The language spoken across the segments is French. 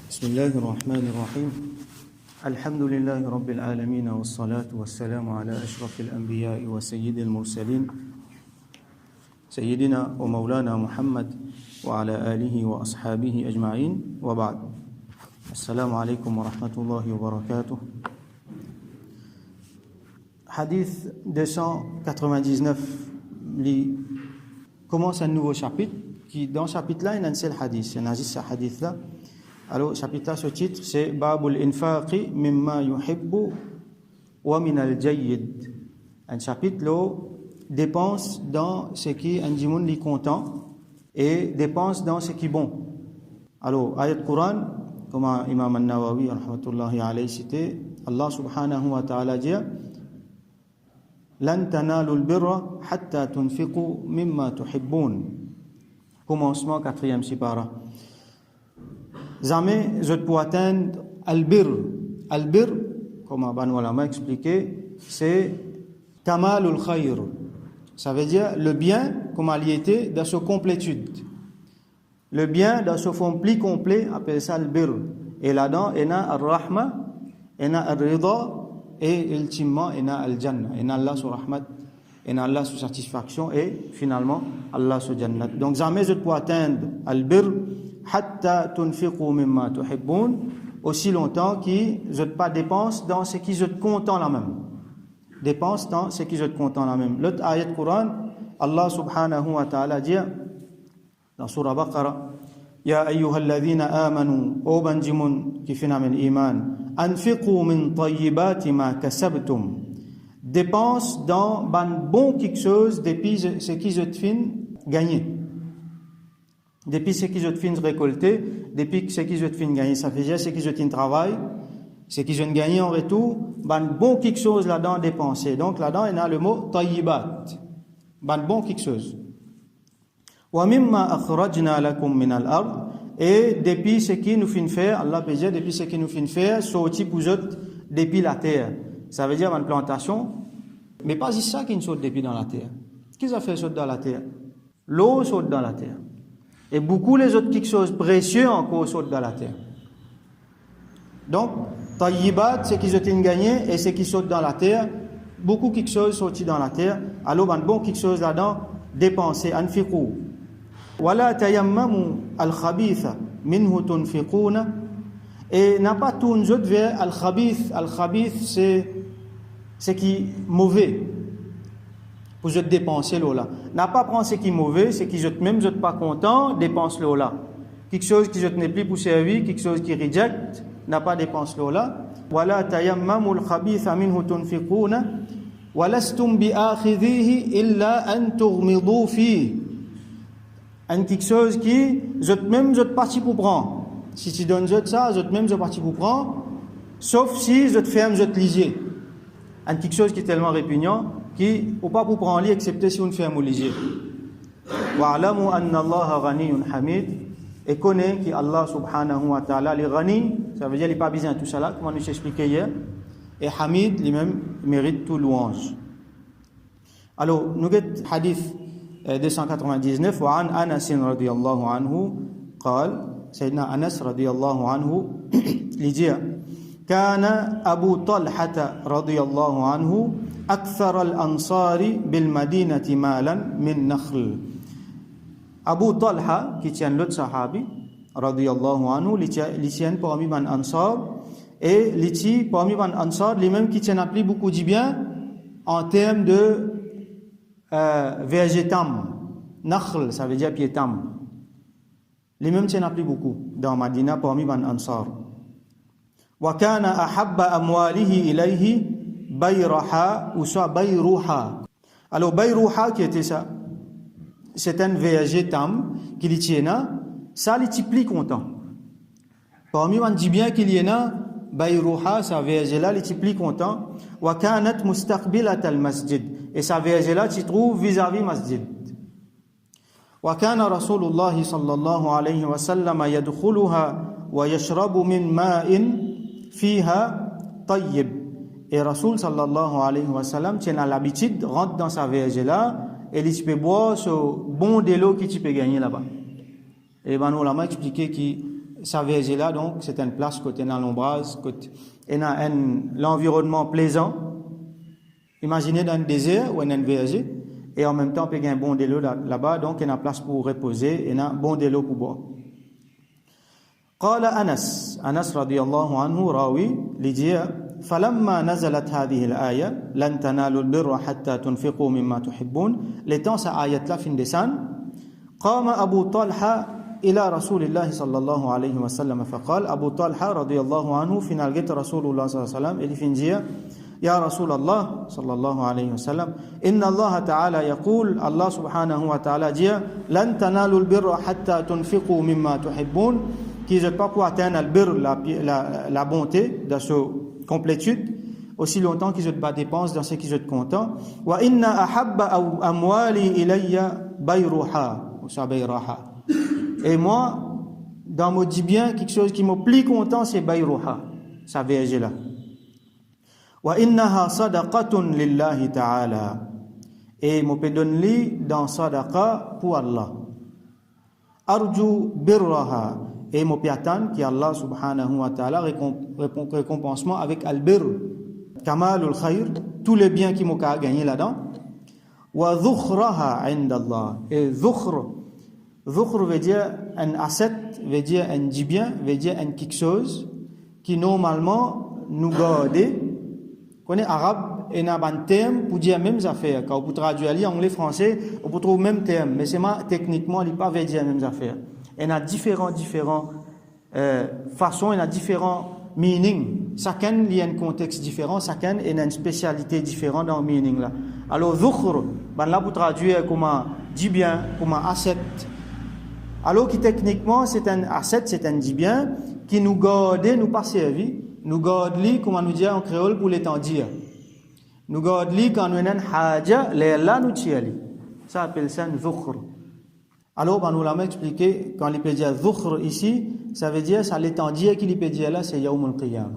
بسم الله الرحمن الرحيم الحمد لله رب العالمين والصلاة والسلام على أشرف الأنبياء وسيد المرسلين سيدنا ومولانا محمد وعلى آله وأصحابه أجمعين وبعد السلام عليكم ورحمة الله وبركاته. Hadith 299 commence un nouveau chapitre qui, dans ce chapitre-là, il y a un seul hadith. Il y a un hadith-là. Alors, chapitre-là, ce titre, c'est Babul Infaqi mimma yuhibbu wa min al-jayyid. Un chapitre, là, dépense dans ce qui un djimoun est content et dépense dans ce qui est bon. Alors, ayat Quran, comme Imam al-Nawawi, rahmatullahi alayhi, cité, Allah subhanahu wa ta'ala dit Lan tanalu al-birra hatta tunfiqu mimma tuhibbun. Commencement, 4e sipara. Jamais je peux atteindre al-bir. Al-bir, comme Aban Walama a expliqué, c'est kamalul khayr. Ça veut dire le bien, comme il était, dans sa complétude. Le bien, dans sa forme plus complet, appelle ça al-bir. Et là-dedans, il y a al-rahma, il y a al-rida, et ultimement, il y a al-jannah. Il y a Allah sur rahmat, il y a Allah sur satisfaction, et finalement, Allah sur jannah. Donc, jamais je peux atteindre al-bir, hatta tunfiqu mimma tuhibbun, aussi longtemps que je ne pas dépense dans ce qui je te content la même. Dépense dans ce qui je te content la même. L'autre ayat Quran, Allah subhanahu wa ta'ala dit dans surah Baqara, Ya ayyuhalladhina amanu, o banjimun qui fina min iman, anfiqu min tayyibati ma kasabtum. Dépense dans ban bon quelque chose depuis ce qui je te fin gagner. Depuis ce qui je te fin récolter, depuis ce qui je te fin gagner, ça fait dire ce qui je te travail, ce qui je ne gagne en retour, ban bon quelque chose là-dedans dépenser. Donc là-dedans, il y a le mot tayyibat. Ban bon quelque chose. Wa mimma akhrajna lakum min al-ard, et depuis ce qui nous fin faire, Allah peut dire depuis ce qui nous fin faire, sorti pour eux depuis la terre. Ça veut dire une plantation, mais pas ça qui nous saute depuis dans la terre. Qu'est-ce que ça fait saute dans la terre? L'eau saute dans la terre. Et beaucoup les autres quelque chose précieux encore sautent dans la terre. Donc, tayyibat, c'est qui ont gagné et c'est qui sautent dans la terre. Beaucoup quelque chose sorti dans la terre. Alors, bon quelque chose là-dedans, dépenser, anfiqu. Wala tayammamu al-khabitha minhu tunfiquna. Et n'a pas tout nous autres vers al-khabith. Al-khabith, c'est qui est mauvais. Pour je dépenser l'eau là. N'a pas prendre ce qui est mauvais, ce qui je même je pas content, dépense l'eau là. Quelque chose qui je n'ai plus pour servir, quelque chose qui reject, n'a pas dépense l'eau là. Wala tayammamu al-khabitha minhu tunfiquna wa lastum bi'akhidhihi illa an tughmidu fihi. Un quelque chose qui je même je parti pour prendre. Si tu donnes ça, je même je parti pour prendre, sauf si je te ferme je te lisier. Un quelque chose qui est tellement répugnant qui ou pas pour prendre excepté si on fait un mouliger. Wa'lamu anna Allah ghaniyyun hamid, et connaît que Allah subhanahu wa ta'ala est ghani, ça veut dire il n'est pas besoin de tout ça là, comme on nous expliqué hier, et hamid lui-même mérite tout louange. Alors nous avons hadith 299 wa an Anas radiyallahu anhu قال سيدنا أنس رضي الله عنه لجي كان أبو طلحة رضي الله عنه أكثر الأنصار بالمدينة مالا من نخل. Abu Talha, qui tient l'autre sahabi, radiyallahu anhu, il tient parmi les ansar, et il tient parmi les ansar, les mêmes qui tiennent appelé beaucoup de bien en termes de végétam. Nakhl, ça veut dire piétam. Les mêmes tiennent appelé beaucoup dans Madina parmi les ansar. Wa kana ahabba amwalihi ilayhi Bayraha ou soit Bayruha. Alors Bayruha qui était ça, c'est un végétam qui y tient, ça il est plus content. Parmi on dit bien qu'il y en a Bayruha, ça végé là il est plus content. Wa kanat mustaqbilat al-masjid, et ça végé là tu trouves vis-à-vis masjid. Wa kana Rasulullah sallallahu alayhi wa sallam yadkhuluha wa yashrabu min ma'in fiha tayyib. Et Rasul sallallahu alayhi wa sallam tient l'habitude, rentre dans sa verge là, et il peut boire ce bon de l'eau qu'il peut gagner là-bas. Et ben nous, on l'a expliqué que ça verge là, donc, c'est une place côté dans l'ombrage, côté, et dans l'environnement plaisant. Imaginez dans un désert ou dans un verger, et en même temps, il y a un bon de l'eau là-bas, donc il y a une place pour reposer, et un bon de l'eau pour boire. قال أنس رضي الله عنه راوي لجيء فلما نزلت هذه الآية لن تنالوا البر حتى تنفقوا مما تحبون لتنسى آية لا في الدسان قام أبو طلحة إلى رسول الله صلى الله عليه وسلم فقال أبو طلحة رضي الله عنه في نلقيت رسول الله صلى الله عليه وسلم إلي فنجية يا رسول الله صلى الله عليه وسلم إن الله تعالى يقول الله سبحانه وتعالى جيء لن تنالوا البر حتى تنفقوا مما تحبون qui ne pas pour atteindre le birr, la bonté dans sa complétude, aussi longtemps qu'ils ne pas dépense dans ce qu'ils sont contents. Wa inna ahabba amwali ilayya bayruha, ou sa bayraha. Et moi, dans mon dit bien, quelque chose qui me plus content, c'est bayruha, sa verge là. Wa innaha sadaqatun lillahi ta'ala. Et me peut donner dans sadaqa pour Allah. Arju birraha. Et mon piatan qui Allah subhanahu wa ta'ala récompensement avec al-birr kamalul khair tous les biens qui m'ont gagné là-dedans wa dhukhraha indallah et dhukhr veut dire un asset veut dire un bien veut dire un quelque chose qui normalement nous garde connaît arabe et n'a un terme pour dire même affaires quand vous traduire en anglais français on peut trouver même terme mais c'est techniquement il pas veut dire même affaires. Il y a différentes façons, il y a différents meanings. Chacun il y a un contexte différent, chacun il y a une spécialité différente dans le meaning là. Alors dhukr, ben là pour traduire comme un dit bien, comme un asset. Alors que techniquement c'est un asset, c'est un dit bien qui nous garde, nous pas servi, nous garde lui comme on nous dit en créole pour l'étendir. Nous garde lui quand nous avons un haja, là nous tire. Ça appelle ça un dhukr. Alors, nous l'avons expliqué, quand il peut dire dhukr ici, ça veut dire, ça l'étendir qu'il peut dire là, c'est Yawm al-Qiyamah.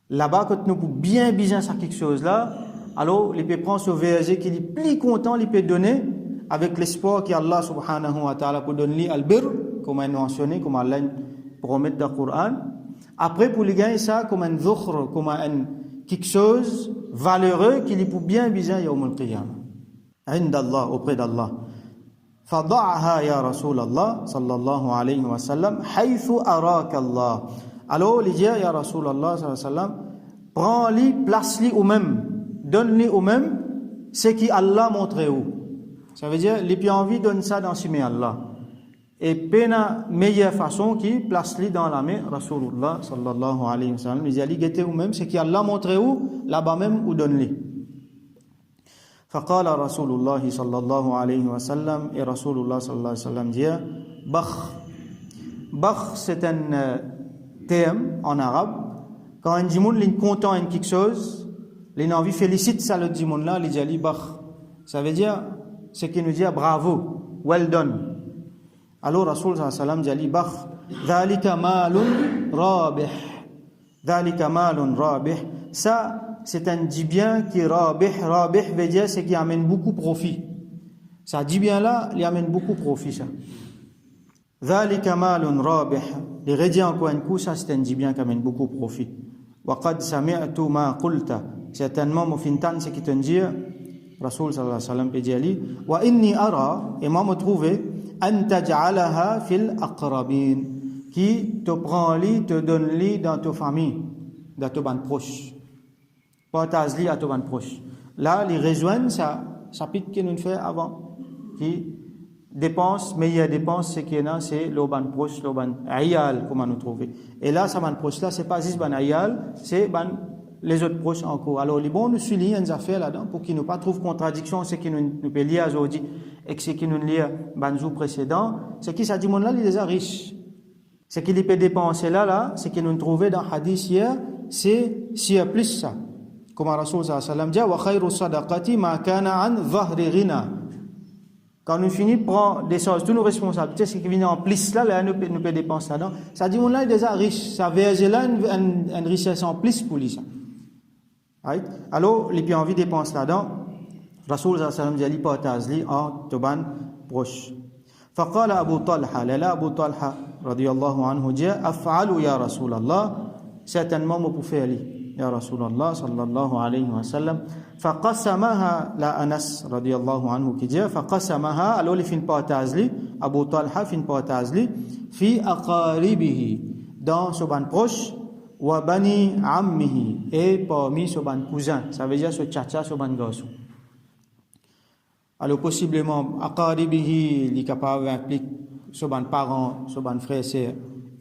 Là-bas, quand nous pouvons bien sur quelque chose là, alors, il peut prendre ce verset qu'il est plus content, il peut donner, avec l'espoir qu'Allah subhanahu wa ta'ala peut donner al-birr, comme il a mentionné, comme Allah promet dans le Coran. Après, pour lui gagner ça, comme un dhukr, comme quelque chose valeureux qu'il peut bien viser Yawm al-Qiyamah. Indallah, auprès d'Allah. فضعها يا رسول الله صلى الله عليه وسلم حيث أراك الله. Alors il dit ya Rasul Allah sallallahu alayhi wa sallam, prends-les, place-les au même, donne-les au même, ce qui Allah montre où. Ça veut dire les plus envie donne ça dans ce main Allah. Et pena meilleure façon qui place-les dans la main Rasulullah sallallahu alayhi wa sallam. Il dit allez guetter au même, ce qui Allah montre où, là-bas même où donne-les. فقال رسول الله صلى الله عليه وسلم et رسول الله صلى الله عليه وسلم dit bakh c'est un terme en arabe quand un djimoun est content de quelque chose il a envie félicite ça le djimoun là il dit bakh ça veut dire ce qui nous dit bravo well done alors Rasul sallallahu alayhi wa sallam dit bakh dhalika malun rabih ça c'est un dit bien qui rabih veut dire c'est qui amène beaucoup profit. Ça dit bien là, il amène beaucoup profit ça. Dhalika malun rabih. Les redire encore un coup, ça c'est un dit bien qui amène beaucoup profit. Wa qad sami'tu ma qulta. Certainement mon fintan c'est qui te dit Rasul sallallahu alayhi wa sallam peut dire wa inni ara et moi me trouver an taj'alaha fil aqrabin qui te prend li te donne li dans ta famille, dans ta bande proche. Partage-li à ton proche. Là, les rejoindre, ça pique que nous fait avant. Qui dépense, meilleure dépense, c'est qu'il y a, c'est l'oban proche, l'oban ayal, comment nous trouver. Et là, ça ban proche là, c'est pas juste ban ayal, c'est ban les autres proches encore. Alors, les bons nous soulignent une affaire là-dedans pour qu'ils ne pas trouvent contradiction, ce qui nous peut lire aujourd'hui et ce qui nous lit ban jour précédent, c'est qui ça dit, mon là, il est déjà riche. Ce qu'il peut dépenser là, ce qui nous trouvait dans hadith hier, c'est plus ça. Comme Rasul sallallahu alayhi wa sallam dit wa khayru sadaqati ma kana an dhahri ghina. Quand nous finissons prend des choses toutes nos responsabilités ce qui vient en plus là nous peut dépenser là-dedans ça dit on là est déjà riche ça verge là une richesse en plus pour lui ça right? Alors les plus envie dépenser là-dedans Rasul sallallahu alayhi wa sallam dit partage li en toban proche فقال أبو طلحة لا أبو طلحة رضي الله عنه dit أفعل يا رسول الله certainement me pouvez aller يا رسول الله صلى الله عليه وسلم فقسمها لا أنس رضي الله عنه qui dit فقسمها alors il fait une partage li Abu Talha fait une partage li في أقاربه dans son ban proche wa bani ammihi et parmi son ban cousin ça veut dire ce tchatcha son ban garçon. Alors possiblement aqaribihi li capable implique son ban parents son ban frère sœur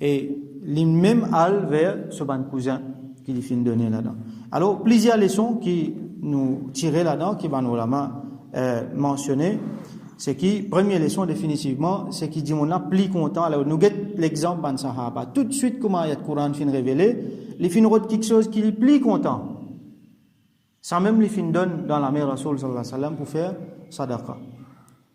et li même al vers son ban cousin qui lui fin donner là-dedans. Alors plusieurs leçons qui nous tirer là-dedans qui van ulama mentionner c'est qui première leçon définitivement c'est qui dit mon là plus content. Alors nous get l'exemple ban sahaba tout de suite comment ayat Coran fin révélé les fin route quelque chose qui est plus content sans même les fin donne dans la mer Rasoul sallallahu alayhi wa sallam pour faire sadaqa.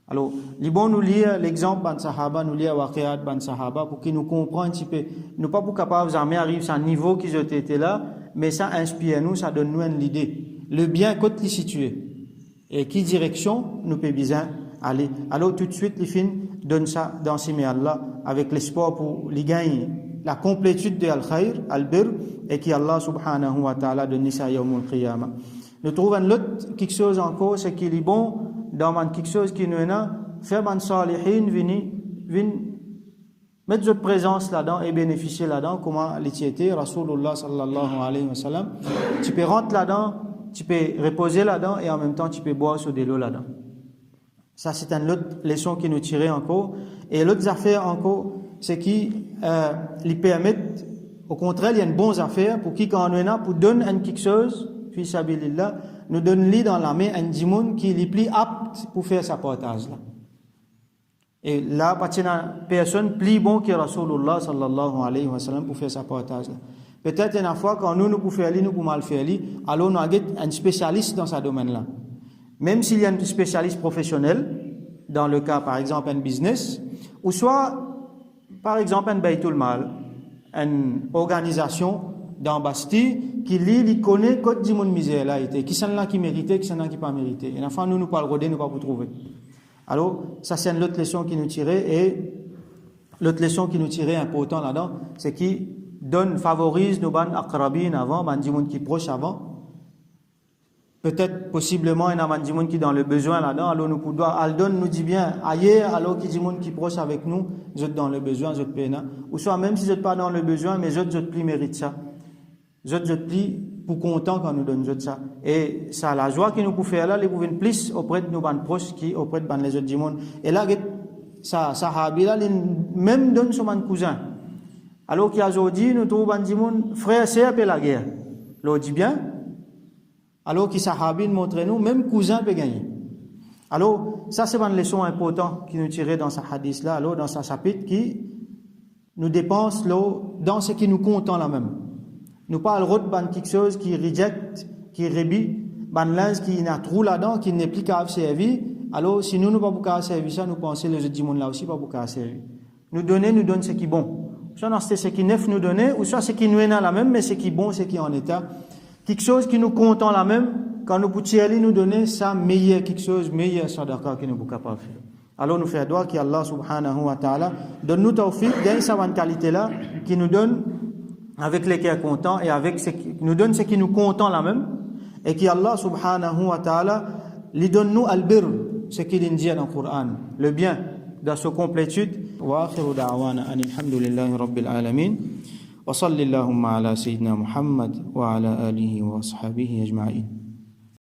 Alors les bon nous lire l'exemple ban sahaba nous lire waqiat ban sahaba pour qu'ils nous comprennent un petit peu nous pas pour capable jamais arrive à un niveau qu'ils ont été là mais ça inspire nous ça donne nous une idée le bien côté li situé et qui direction nous peut bien aller. Alors tout de suite les fins donne ça dans Simi Allah avec l'espoir pour les gagner la complétude de al-khair al-bir et qui Allah subhanahu wa ta'ala donne ça yawmul qiyamah. Nous trouvons l'autre quelque chose encore c'est qu'il est bon dans quelque chose qui nous a faire ban salihin vin mettre votre présence là-dedans et bénéficier là-dedans comment l'étiété Rasulullah sallallahu alayhi wa sallam tu peux rentrer là-dedans tu peux reposer là-dedans et en même temps tu peux boire sur de l'eau là-dedans. Ça c'est une autre leçon qui nous tirait encore et l'autre affaire encore c'est qui lui permettent au contraire il y a une bonne affaire pour qui quand on est là pour donner quelque chose fi sabilillah nous donne lui dans la main un djimoun qui est plus apte pour faire sa partage là et là pas une personne plus bon que Rasulullah sallallahu alayhi wa sallam pour faire sa partage là. Peut-être une fois quand nous pouvons faire nous pour mal faire alors nous avons un spécialiste dans ce domaine là même s'il y a un spécialiste professionnel dans le cas par exemple un business ou soit par exemple un baytul mal une organisation dans Bastille qui lui connaît code du monde misère là été qui sont là qui méritait qui sont là qui pas mérité et enfin nous pas le roder nous pas pour trouver. Alors ça c'est une autre leçon qui nous tirait et l'autre leçon qui nous tirait important là-dedans c'est qui donne favorise nos ban aqrabin avant ban du monde qui proche avant peut-être possiblement un ban du monde qui dans le besoin là-dedans alors nous doit al donne nous dit bien ailleurs alors qui du monde qui proche avec nous vous êtes dans le besoin vous êtes peine ou soit même si vous êtes pas dans le besoin mais vous êtes plus mérite ça vous êtes plus pour content quand nous donne ça et ça la joie qui nous peut faire là les pouvez plus auprès de nos ban proches qui auprès de ban les autres du monde et là ça sahabi là même donne son ban cousin alors qu'il y a aujourd'hui nous trouvons ban du monde frère sœur pour la guerre l'on dit bien alors qui sahabi montre nous même cousin peut gagner. Alors ça c'est une leçon importante qui nous tirait dans ce hadith là alors dans ce chapitre qui nous dépense dans ce qui nous compte là même nous pas le route ban quelque chose qui reject qui rébit ban linge qui n'a trou là-dedans qui n'est plus capable servir alors si nous pas capable servir ça nous penser les autres du monde là aussi pas capable servir nous donne ce qui est bon soit c'est ce qui neuf nous donner ou soit ce qui nous est là même mais ce qui est bon ce qui est en état quelque chose qui nous compte la même quand nous pouvons nous donner ça meilleur quelque chose meilleur sadaqa que nous sommes capables de faire. Alors nous faisons doigt qu'Allah subhanahu wa ta'ala donne nous tawfiq gagne sa bonne qualité là qui nous donne avec les cœurs contents et avec ce qui nous donne ce qui nous content la même et qui Allah subhanahu wa ta'ala lui donne nous al-birr ce qu'il dit dans le Coran le bien dans sa complétude wa akhiru da'wana alhamdulillahi rabbil alamin wa sallallahu ala sayyidina Muhammad wa ala alihi wa ashabihi ajma'in.